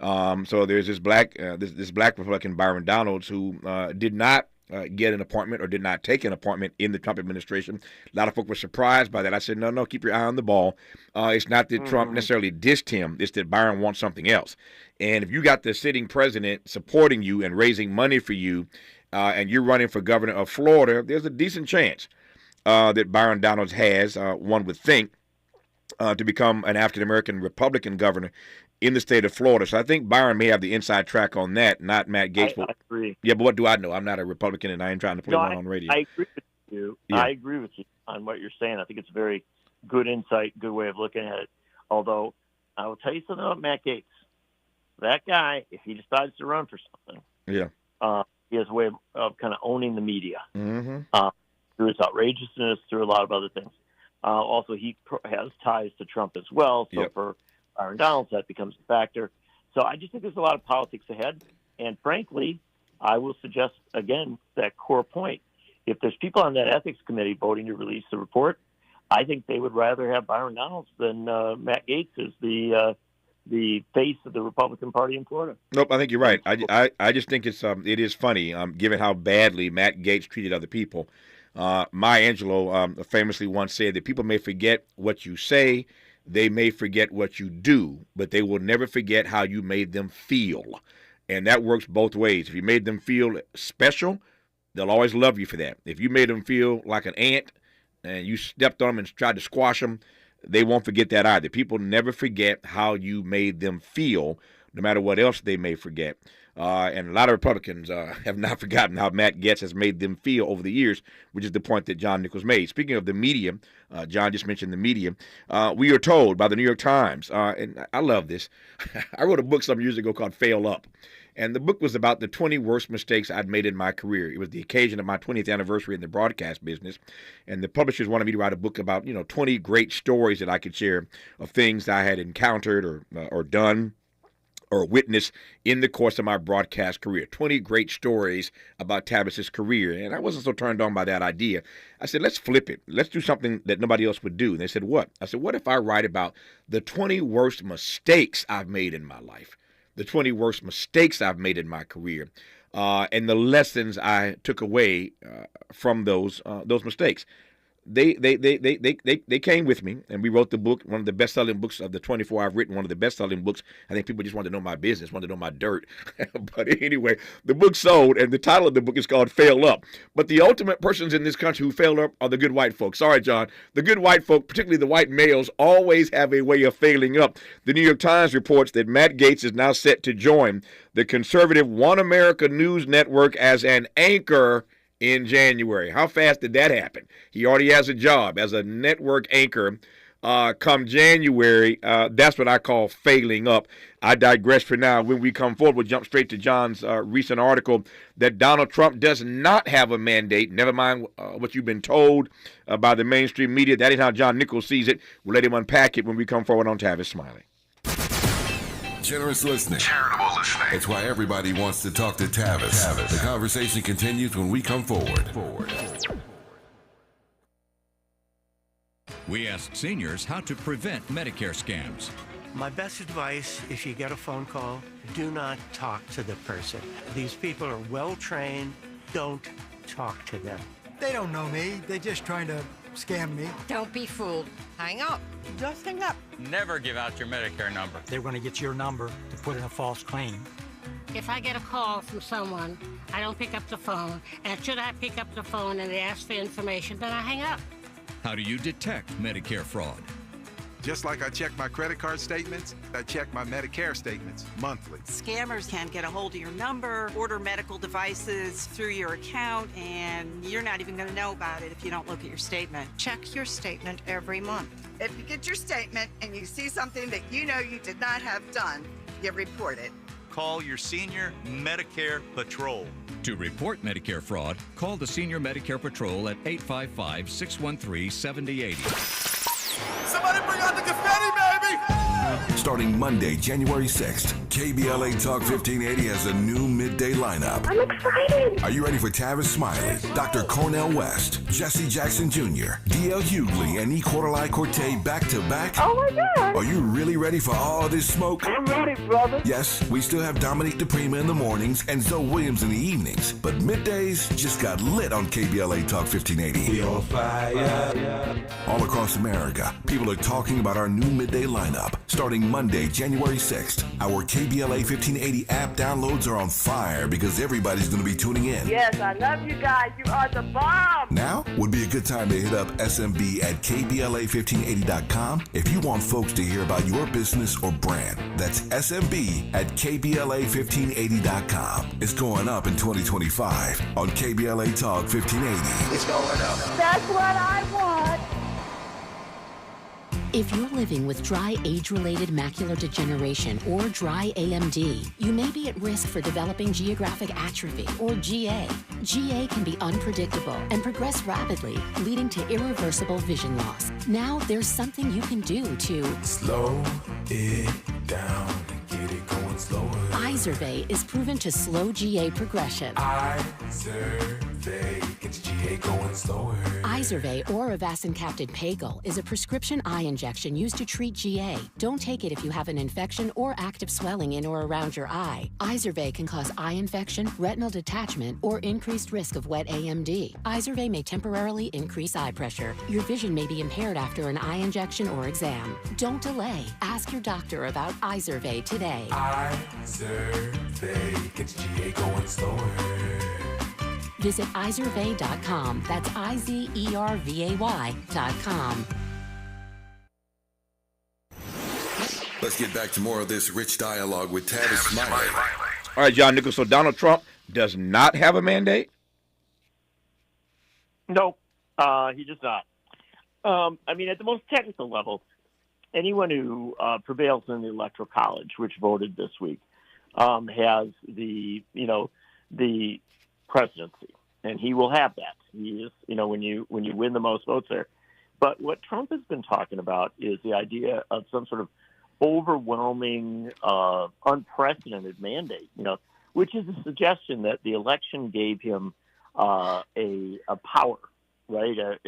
So there's this black Republican, Byron Donalds, who did not get an appointment or did not take an appointment in the Trump administration. A lot of folk were surprised by that. I said, no, keep your eye on the ball. It's not that Trump necessarily dissed him. It's that Byron wants something else. And if you got the sitting president supporting you and raising money for you, and you're running for governor of Florida, there's a decent chance that Byron Donalds has, one would think, to become an African-American Republican governor in the state of Florida. So I think Byron may have the inside track on that, not Matt Gaetz. I agree. Yeah, but what do I know? I'm not a Republican, and I ain't trying to play one on radio. I agree with you. Yeah. I agree with you on what you're saying. I think it's a very good insight, good way of looking at it. Although, I will tell you something about Matt Gaetz. That guy, if he decides to run for something, he has a way of kind of owning the media through his outrageousness, through a lot of other things. Also, he has ties to Trump as well. So for Byron Donalds, that becomes a factor. So I just think there's a lot of politics ahead. And frankly, I will suggest, again, that core point. If there's people on that ethics committee voting to release the report, I think they would rather have Byron Donalds than Matt Gaetz as the face of the Republican Party in Florida. Nope, I think you're right. I just think it is funny, given how badly Matt Gaetz treated other people. Maya Angelou famously once said that people may forget what you say, they may forget what you do, but they will never forget how you made them feel. And that works both ways. If you made them feel special, they'll always love you for that. If you made them feel like an ant and you stepped on them and tried to squash them, they won't forget that either. People never forget how you made them feel, no matter what else they may forget. And a lot of Republicans have not forgotten how Matt Gaetz has made them feel over the years, which is the point that John Nichols made. Speaking of the media, John just mentioned the media. We are told by the New York Times, and I love this. I wrote a book some years ago called Fail Up. And the book was about the 20 worst mistakes I'd made in my career. It was the occasion of my 20th anniversary in the broadcast business. And the publishers wanted me to write a book about, 20 great stories that I could share of things I had encountered or done or witnessed in the course of my broadcast career. 20 great stories about Tavis's career. And I wasn't so turned on by that idea. I said, let's flip it. Let's do something that nobody else would do. And they said, what? I said, what if I write about the 20 worst mistakes I've made in my life? The 20 worst mistakes I've made in my career, and the lessons I took away from those mistakes. They came with me, and we wrote the book, one of the best-selling books of the 24 I've written, one of the best-selling books. I think people just wanted to know my business, wanted to know my dirt. But anyway, the book sold, and the title of the book is called Fail Up. But the ultimate persons in this country who fail up are the good white folks. Sorry, John. The good white folk, particularly the white males, always have a way of failing up. The New York Times reports that Matt Gaetz is now set to join the conservative One America News Network as an anchor in January. How fast did that happen? He already has a job as a network anchor come January. That's what I call failing up. I digress for now. When we come forward, we'll jump straight to John's recent article that Donald Trump does not have a mandate. Never mind what you've been told by the mainstream media. That is how John Nichols sees it. We'll let him unpack it when we come forward on Tavis Smiley. Generous listening. Charitable listening. It's why everybody wants to talk to Tavis. The conversation continues when we come forward. We asked seniors how to prevent Medicare scams. My best advice, if you get a phone call, do not talk to the person. These people are well trained. Don't talk to them. They don't know me. They're just trying to scam me. Don't be fooled. Hang up. Just hang up. Never give out your Medicare number. They're going to get your number to put in a false claim. If I get a call from someone, I don't pick up the phone. And should I pick up the phone and they ask for information, then I hang up. How do you detect Medicare fraud? Just like I check my credit card statements, I check my Medicare statements monthly. Scammers can get a hold of your number, order medical devices through your account, and you're not even going to know about it if you don't look at your statement. Check your statement every month. If you get your statement and you see something that you know you did not have done, you report it. Call your Senior Medicare Patrol. To report Medicare fraud, call the Senior Medicare Patrol at 855-613-7080. Somebody bring out the confetti, baby! Starting Monday, January 6th, KBLA Talk 1580 has a new midday lineup. I'm excited. Are you ready for Tavis Smiley, Dr. Cornel West, Jesse Jackson Jr., D.L. Hughley, and E. Quarterly Corte back-to-back? Oh, my God. Are you really ready for all this smoke? I'm ready, brother. Yes, we still have Dominique DePrima in the mornings and Zoe Williams in the evenings, but middays just got lit on KBLA Talk 1580. We on fire. All across America, people are talking about our new midday lineup. Starting Monday, January 6th, our KBLA 1580 app downloads are on fire because everybody's going to be tuning in. Yes, I love you guys. You are the bomb. Now would be a good time to hit up SMB at KBLA1580.com if you want folks to hear about your business or brand. That's SMB at KBLA1580.com. It's going up in 2025 on KBLA Talk 1580. It's going up. That's what I want. If you're living with dry age-related macular degeneration or dry AMD, you may be at risk for developing geographic atrophy or GA. GA can be unpredictable and progress rapidly, leading to irreversible vision loss. Now there's something you can do to slow it down and get it going slower. Izervay is proven to slow GA progression. Izervay gets GA going slower. Izervay or avacincaptad pagel is a prescription eye injection used to treat GA. Don't take it if you have an infection or active swelling in or around your eye. Izervay can cause eye infection, retinal detachment, or increased risk of wet AMD. Izervay may temporarily increase eye pressure. Your vision may be impaired after an eye injection or exam. Don't delay. Ask your doctor about Izervay today. Izervay gets GA going slower. Visit Izervay.com. That's IZERVAY.com. Let's get back to more of this rich dialogue with Tavis Smiley. All right, John Nichols. So Donald Trump does not have a mandate? No, he does not. I mean, at the most technical level, anyone who prevails in the Electoral College, which voted this week, has the presidency, and he will have that. He is, when you win the most votes there. But what Trump has been talking about is the idea of some sort of overwhelming, unprecedented mandate, which is a suggestion that the election gave him a power, right?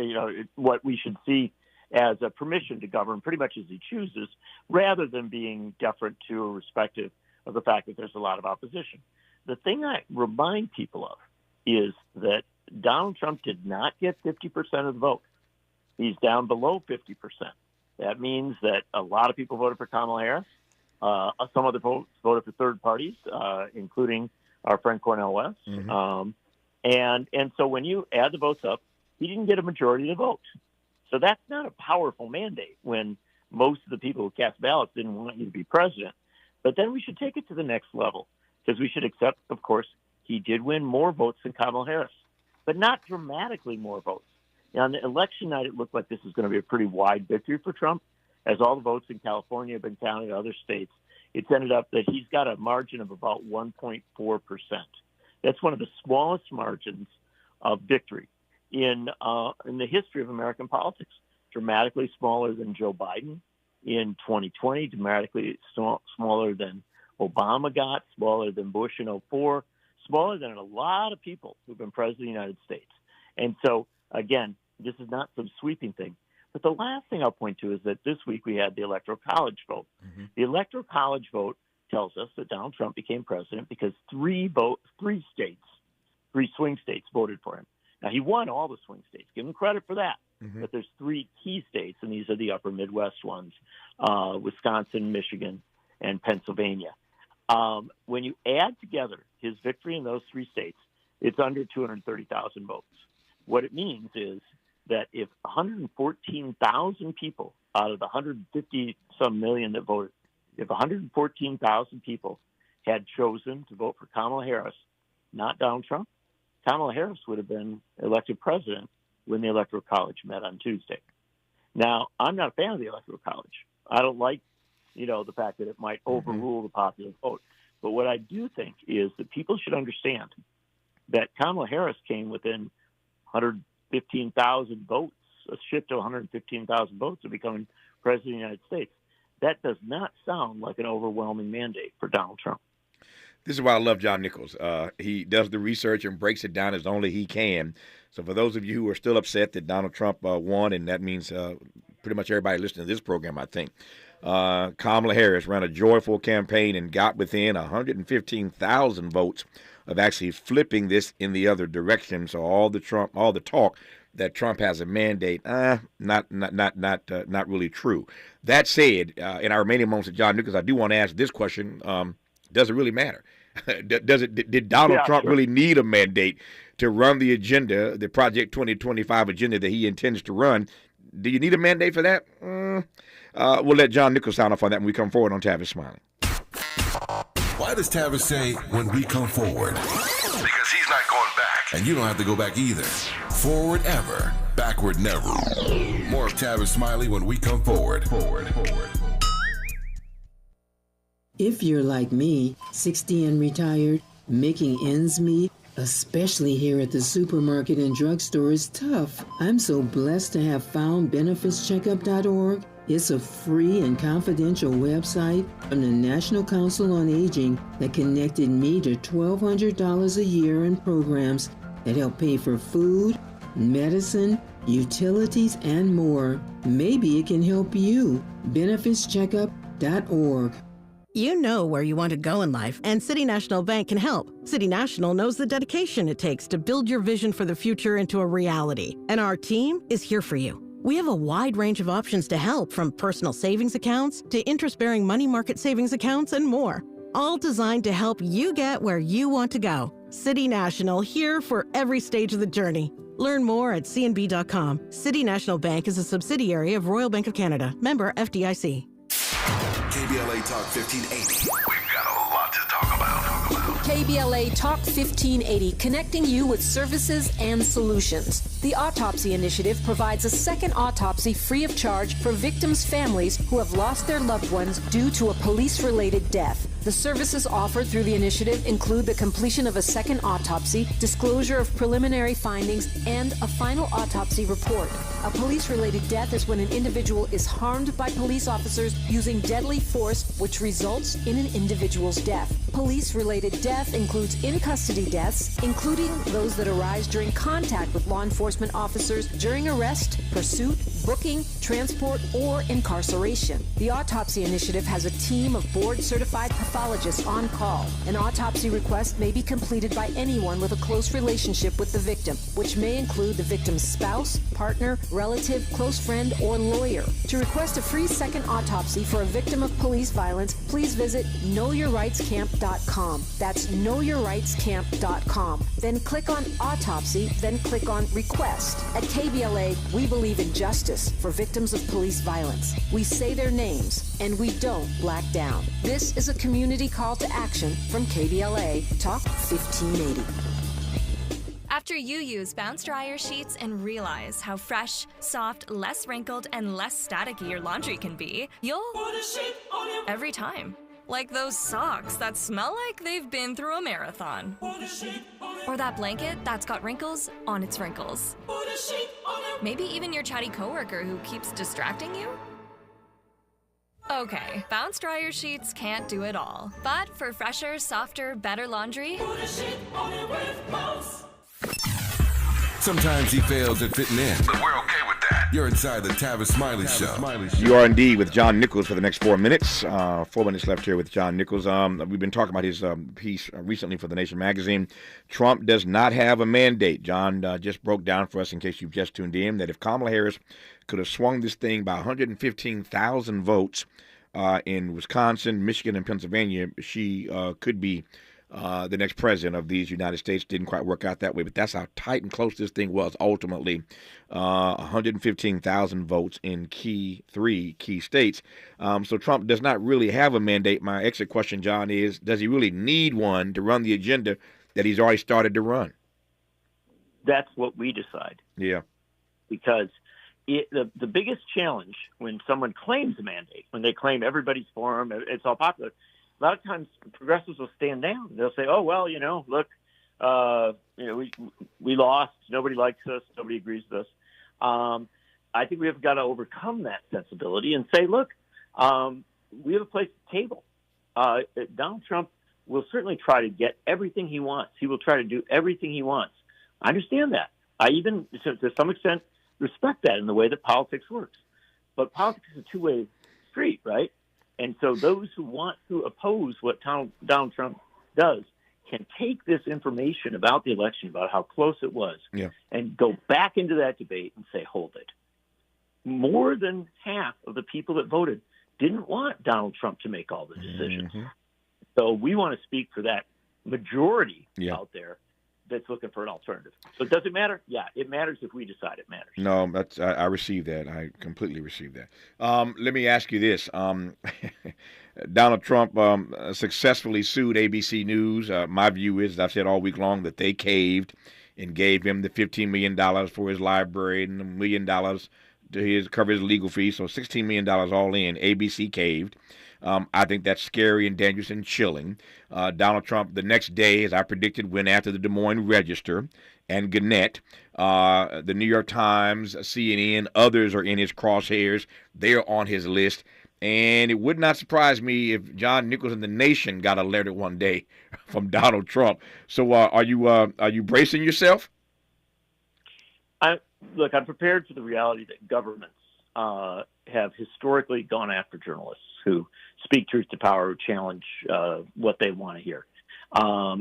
What we should see as a permission to govern pretty much as he chooses, rather than being deferent to or respective of the fact that there's a lot of opposition. The thing I remind people of is that Donald Trump did not get 50% of the vote. He's down below 50%. That means that a lot of people voted for Kamala Harris. Some other folks voted for third parties, including our friend Cornel West. Mm-hmm. And so when you add the votes up, he didn't get a majority of the vote. So that's not a powerful mandate when most of the people who cast ballots didn't want you to be president. But then we should take it to the next level, because we should accept, of course, he did win more votes than Kamala Harris, but not dramatically more votes. On the election night, it looked like this is going to be a pretty wide victory for Trump. As all the votes in California have been counted in other states, it's ended up that he's got a margin of about 1.4%. That's one of the smallest margins of victory in the history of American politics. Dramatically smaller than Joe Biden in 2020, dramatically smaller than Obama got, smaller than Bush in 2004, smaller than a lot of people who've been president of the United States. And so, again, this is not some sweeping thing. But the last thing I'll point to is that this week we had the Electoral College vote. Mm-hmm. The Electoral College vote tells us that Donald Trump became president because three swing states voted for him. Now, he won all the swing states. Give him credit for that. Mm-hmm. But there's three key states, and these are the upper Midwest ones, Wisconsin, Michigan, and Pennsylvania. When you add together his victory in those three states, it's under 230,000 votes. What it means is that if 114,000 people out of the 150-some million that voted, if 114,000 people had chosen to vote for Kamala Harris, not Donald Trump, Kamala Harris would have been elected president when the Electoral College met on Tuesday. Now, I'm not a fan of the Electoral College. I don't like, the fact that it might overrule the popular vote. But what I do think is that people should understand that Kamala Harris came within 115,000 votes, a shift to 115,000 votes of becoming president of the United States. That does not sound like an overwhelming mandate for Donald Trump. This is why I love John Nichols. He does the research and breaks it down as only he can. So for those of you who are still upset that Donald Trump won, and that means pretty much everybody listening to this program, I think, Kamala Harris ran a joyful campaign and got within 115,000 votes of actually flipping this in the other direction. So all the talk that Trump has a mandate, not really true. That said, in our remaining moments of John Nichols, I do want to ask this question. Does it really matter? Did Donald Trump really need a mandate to run the agenda, the Project 2025 agenda that he intends to run? Do you need a mandate for that? We'll let John Nichols sound off on that when we come forward on Tavis Smiley. Why does Tavis say when we come forward? Because he's not going back. And you don't have to go back either. Forward ever, backward never. More of Tavis Smiley when we come forward. If you're like me, 60 and retired, making ends meet, especially here at the supermarket and drugstore, is tough. I'm so blessed to have found benefitscheckup.org. It's a free and confidential website from the National Council on Aging that connected me to $1,200 a year in programs that help pay for food, medicine, utilities, and more. Maybe it can help you. benefitscheckup.org. You know where you want to go in life, and City National Bank can help. City National knows the dedication it takes to build your vision for the future into a reality, and our team is here for you. We have a wide range of options to help, from personal savings accounts to interest-bearing money market savings accounts and more, all designed to help you get where you want to go. City National, here for every stage of the journey. Learn more at cnb.com. City National Bank is a subsidiary of Royal Bank of Canada, member FDIC. KBLA Talk 1580. We've got a lot to talk about. KBLA Talk 1580, connecting you with services and solutions. The Autopsy Initiative provides a second autopsy free of charge for victims' families who have lost their loved ones due to a police-related death. The services offered through the initiative include the completion of a second autopsy, disclosure of preliminary findings, and a final autopsy report. A police-related death is when an individual is harmed by police officers using deadly force, which results in an individual's death. Police-related death includes in-custody deaths, including those that arise during contact with law enforcement officers during arrest, pursuit, booking, transport, or incarceration. The Autopsy Initiative has a team of board-certified pathologists on call. An autopsy request may be completed by anyone with a close relationship with the victim, which may include the victim's spouse, partner, relative, close friend, or lawyer. To request a free second autopsy for a victim of police violence, please visit knowyourrightscamp.com. That's knowyourrightscamp.com. Then click on Autopsy, then click on Request. At KBLA, we believe in justice for victims of police violence. We say their names, and we don't black down. This is a community call to action from KBLA Talk 1580. After you use Bounce Dryer sheets and realize how fresh, soft, less wrinkled, and less staticky your laundry can be, you'll put a sheet on your every time. Like those socks that smell like they've been through a marathon. Or that blanket that's got wrinkles on its wrinkles. Maybe even your chatty coworker who keeps distracting you. Okay, Bounce Dryer sheets can't do it all. But for fresher, softer, better laundry, put a sheet on it with Bounce. Sometimes he fails at fitting in, but we're okay with that. You're inside the Tavis Smiley Show. You are indeed with John Nichols for the next 4 minutes. 4 minutes left here with John Nichols. We've been talking about his piece recently for The Nation magazine. Trump does not have a mandate. John just broke down for us, in case you've just tuned in, that if Kamala Harris could have swung this thing by 115,000 votes in Wisconsin, Michigan, and Pennsylvania, she could be the next president of these United States. Didn't quite work out that way, but that's how tight and close this thing was ultimately. 115,000 votes in three key states. So Trump does not really have a mandate. My exit question, John, is does he really need one to run the agenda that he's already started to run? That's what we decide. Yeah. Because the biggest challenge when someone claims a mandate, when they claim everybody's for them, it's all popular, a lot of times progressives will stand down. They'll say, "Oh well, look, we lost. Nobody likes us. Nobody agrees with us." I think we have got to overcome that sensibility and say, "Look, we have a place at the table." Donald Trump will certainly try to get everything he wants. He will try to do everything he wants. I understand that. I even, to some extent, respect that in the way that politics works. But politics is a two-way street, right? And so those who want to oppose what Donald Trump does can take this information about the election, about how close it was, and go back into that debate and say, hold it. More than half of the people that voted didn't want Donald Trump to make all the decisions. Mm-hmm. So we want to speak for that majority out there that's looking for an alternative. So does it matter? Yeah, it matters if we decide it matters. No, I receive that. I completely receive that. Let me ask you this. Donald Trump successfully sued ABC News. My view is, as I've said all week long, that they caved and gave him the $15 million for his library and $1 million to cover his legal fees. So $16 million all in. ABC caved. I think that's scary and dangerous and chilling. Donald Trump, the next day, as I predicted, went after the Des Moines Register and Gannett. The New York Times, CNN, others are in his crosshairs. They're on his list. And it would not surprise me if John Nichols and The Nation got a letter one day from Donald Trump. So are you bracing yourself? Look, I'm prepared for the reality that governments have historically gone after journalists who speak truth to power, who challenge what they want to hear.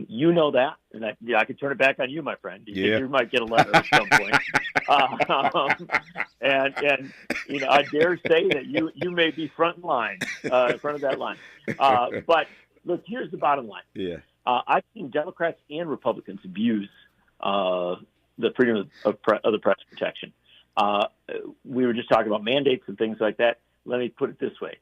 You know that, and I could turn it back on you, my friend. You might get a letter at some point. And I dare say that you may be front of that line. But look, here's the bottom line. Yeah. I've seen Democrats and Republicans abuse the freedom of the press protection. We were just talking about mandates and things like that. Let me put it this way.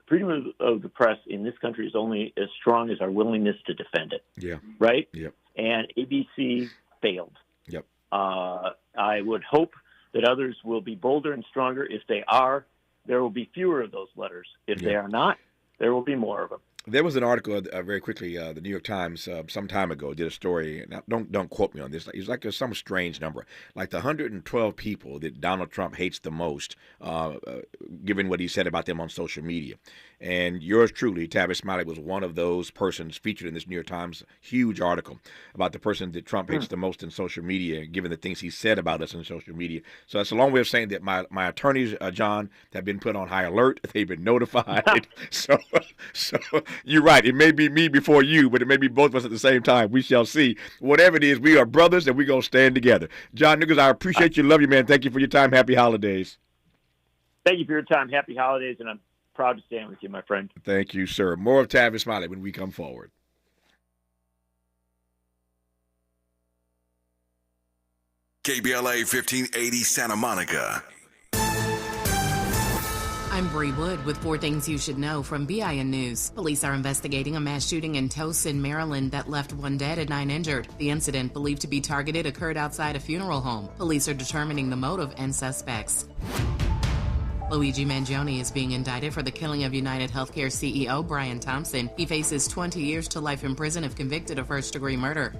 freedom of the press in this country is only as strong as our willingness to defend it. Yeah. Right? Yep. And ABC failed. Yep. I would hope that others will be bolder and stronger. If they are, there will be fewer of those letters. If they are not, there will be more of them. There was an article very quickly. The New York Times some time ago did a story. Now, don't quote me on this. It's like some strange number, like the 112 people that Donald Trump hates the most, given what he said about them on social media. And yours truly, Tavis Smiley, was one of those persons featured in this New York Times huge article about the person that Trump hates the most in social media, given the things he said about us in social media. So that's a long way of saying that my attorneys, John, have been put on high alert. They've been notified. so you're right. It may be me before you, but it may be both of us at the same time. We shall see. Whatever it is, we are brothers, and we're going to stand together. John Nichols, I appreciate you. Love you, man. Thank you for your time. Happy holidays. Thank you for your time. Happy holidays, and I'm proud to stand with you, my friend. Thank you, sir. More of Tavis Smiley when we come forward. KBLA 1580 Santa Monica. I'm Bree Wood with 4 things you should know from BIN News. Police are investigating a mass shooting in Towson, Maryland that left 1 dead and 9 injured. The incident, believed to be targeted, occurred outside a funeral home. Police are determining the motive and suspects. Luigi Mangione is being indicted for the killing of United Healthcare CEO Brian Thompson. He faces 20 years to life in prison if convicted of first-degree murder. The